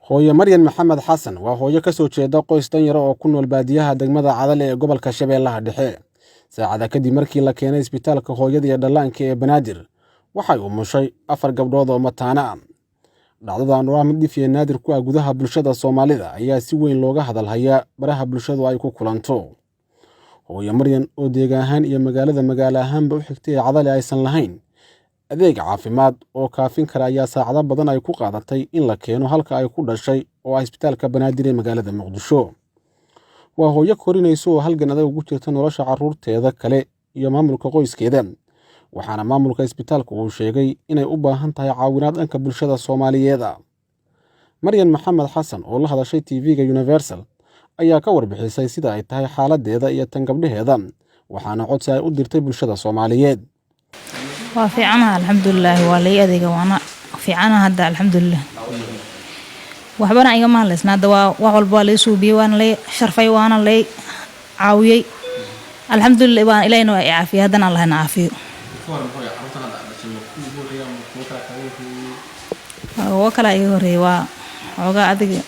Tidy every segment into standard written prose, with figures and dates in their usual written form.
hooyo Maryan Maxamed Xasan waa hooyo ka soo jeeda qoys dan yar oo ku nool baadiyaha degmada Cadale ee gobolka Shabeellaha Dhexe. Saacada kadib markii la keenay isbitaalka hooyada iyo dhallaanka ee Banaadir, waxay umushay 4 gabdhood oo mataana ah. Dhacdadan waa mid dhif iyo naadir ku ah gudaha bulshada Soomaalida ayaa si weyn looga hadalhayaa baraha bulshadu ay ku kulanto. Hooyo Maryan oo deegaan iyo magaalo ahaanba u xigtay Cadale aysan lahayn adeeg caafimaad oo kaafin kara ayaa saacado badan ay ku qaadatay in la keeno halka ay ku dhashay oo isbitaalka Banaadir ee magaalada Muqdisho. Waa hooyo korinayso oo halgan adag ugu jirta nolosha carruurteeda kale iyo maamulka qoyskeeda. Waxaana maamulka isbitaalka uu sheegay inay u baahan tahay caawinaad dhanka bulshada Soomaaliyeed. Maryan Maxamed Xasan oo la hadashay TV-ga Universal ayaa ka warbixisay sida ay tahay xaaladeeda iyo tan gabdhaheeda, waxaana codsi ay u dirtay bulshada Soomaaliyeed. waa fiicanaha alxamdulillaah waa lay adeega waana fiicanaha hadda alxamdulillaah waxbana iga mahaleysna hadda wax walba lay suubiyay waana lay sharfay waana lay caawiyay alxamdulillaah waan ilayna waa caafiyo haddana Allah na caafiyo waa kala iga horeeyay waa oga adiga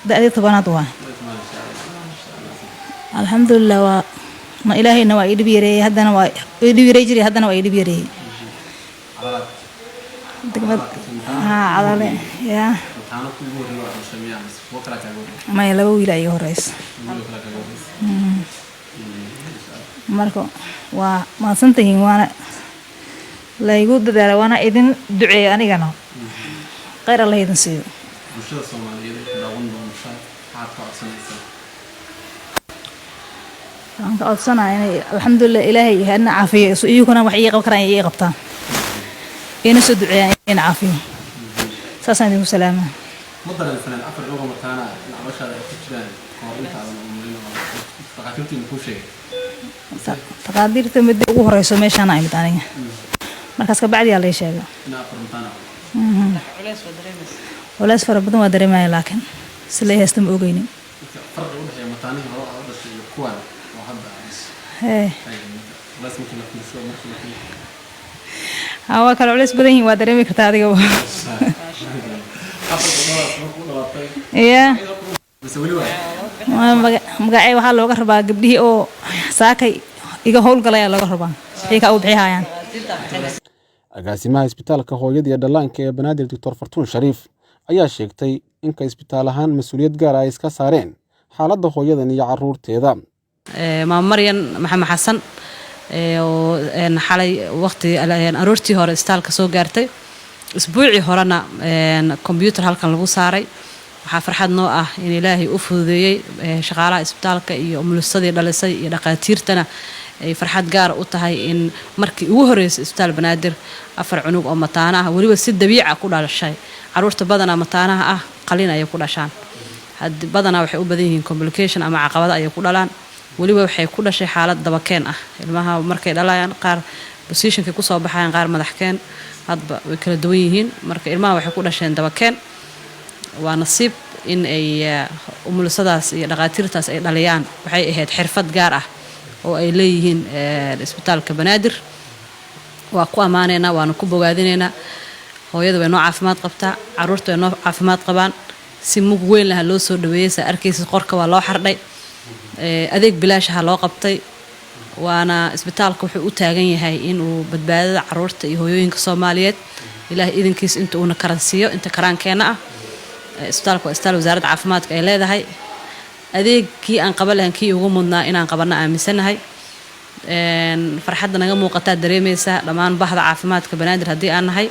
da'dii tobanaad waa alxamdulillaah waa ma ilaahayna waa idib yareeyay haddana waa idib yareeyay jiray haddana waa idib yareeyay degmad Cadale ya ma laba wiil ay horeys marka waa ma santahin waana laygu dadaala waana idin duceeyo anigana khayr Allah idin siiyo bulshada Soomaaliyeed ee daawan doonta أنت أتصنع يعني الحمد لله إلهي هنا عافية يكون وحي قبكران يقبطان ينسد يعني عافية ساسا دي سلامة مدر الفنان أفر لغة مكانا العباشة تجران قوارنك على الأمورين تقاتلتي مكون شيء تقادير تمد أوه رئيسو ميشان عيمت عنيا مركز كبعدي على شيء أنا أفر متانا ولا أسفر بدون ما دريمة لكن سليه يستم أوغيني فرق وضحي متاني هو هذا الشيء كوان إيه هوا كانوا ليش بدين وادريمي كتادي جوا إيه مقاعي وحال لوجه ربا قبليه أو ساكي يجا هول قلايا لوجه ربا هيك أو بحيها يعني agaasimaha isbitaalka hooyada iyo dhallaanka ee Banaadir Dr. Fartuun Shariif ayaa sheegtay in ka isbitaal ahaan mas'uuliyad gaar ah ay iska saareen xaaladda hooyadan iyo carruurteeda. ما مريم محمد حسن حالي وقتي أرورتي هور استالك سو قارتي أسبوعي هورنا كمبيوتر هالكن لغو ساري waxaa farxad noo ah in Ilaahay u fududeeyay shaqaalaha isbitaalka iyo umulsadii dhalisay iyo dhaqaatiirtana ay farxad gaar u tahay in markii ugu horeysay isbitaal Banaadir 4 cunug oo mataana ah waliba si dabiici ah ku dhalashay carruurta badana mataanaha ah qalin ay ku dhashaan had badana waxay u badan yihiin complication ama caqabado ay ku dhalaan waliba waxay ku dhashay xaalad dabakeen ah ilmaha markay dhalayaan qaar positionka ku soo baxayaan qaar madaxkeen hadba way kala duwan yihiin marka ilmaha waxay ku dhasheen dabakeen waa nasiib in ay umulsadaas iyo dhaqaatiirtaas ay dhaliyaan waxay ahayd xirfad gaar ah oo ay leeyihiin isbitaalka Banaadir waa ku amaanayna waana ku bogaadinayna hooyada way noo caafimaad qabtaa carruurta way noo caafimaad qabaan si mug weyn laha loo soo dhaweeyay arkaysa qorka waa loo xardhay adeeg bilaash ah loo qabtay waana isbitaalka wuxuu u taagan yahay in uu badbaadada carruurta iyo hooyooyinka Soomaaliyeed Ilaahay idinkiis inta uu karansiyo inta karankeena ah isbitaalka waa isbitaal wasaaradda caafimaadka ay leedahay adeegkii aan qaban lahayn kii ugu mudnaa inaan qabanno aaminsanahay farxadda naga muuqataa dareemaysa dhammaan bahda caafimaadka Banaadir haddii aan nahay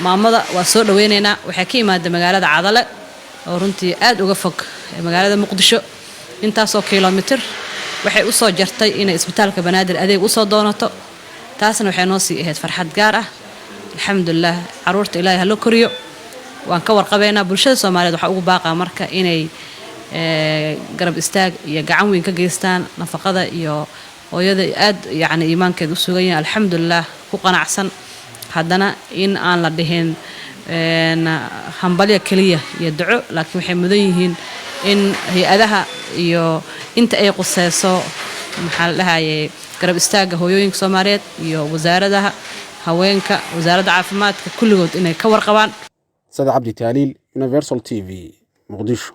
maamada waa soo dhaweynaynaa waxay ka imaada magaalada Cadale oo runtii aad uga fog magaalada Muqdisho intaasoo kiiloomitir waxay u soo jartay in isbitaalka Banaadir adeeg u soo doonato taasna waxay noo sii ahayd farxad gaar ah alxamdulillaah carruurta Ilaahay ha loo koriyo waan ka warqabeynaa bulshada Soomaaliyeed waxa ugu baaqaa marka inay garab istaag iyo gacan weyn ka geystaan nafaqada iyo hooyada aad yaani iimaankeed u sugan yahay alxamdulillaah ku qanacsan haddana in aan la dhihin hambalyo kaliya iyo duco laakiin waxay mudan yihiin in hay'adaha iyo inta ay qusayso maxaa la dhahaye garab istaaga hooyooyinka Soomaaliyeed iyo wasaaradaha haweenka wasaaradda caafimaadka kulligood inay ka warqabaan Sada Cabdi Taaliil Universal TV, Mogadishu.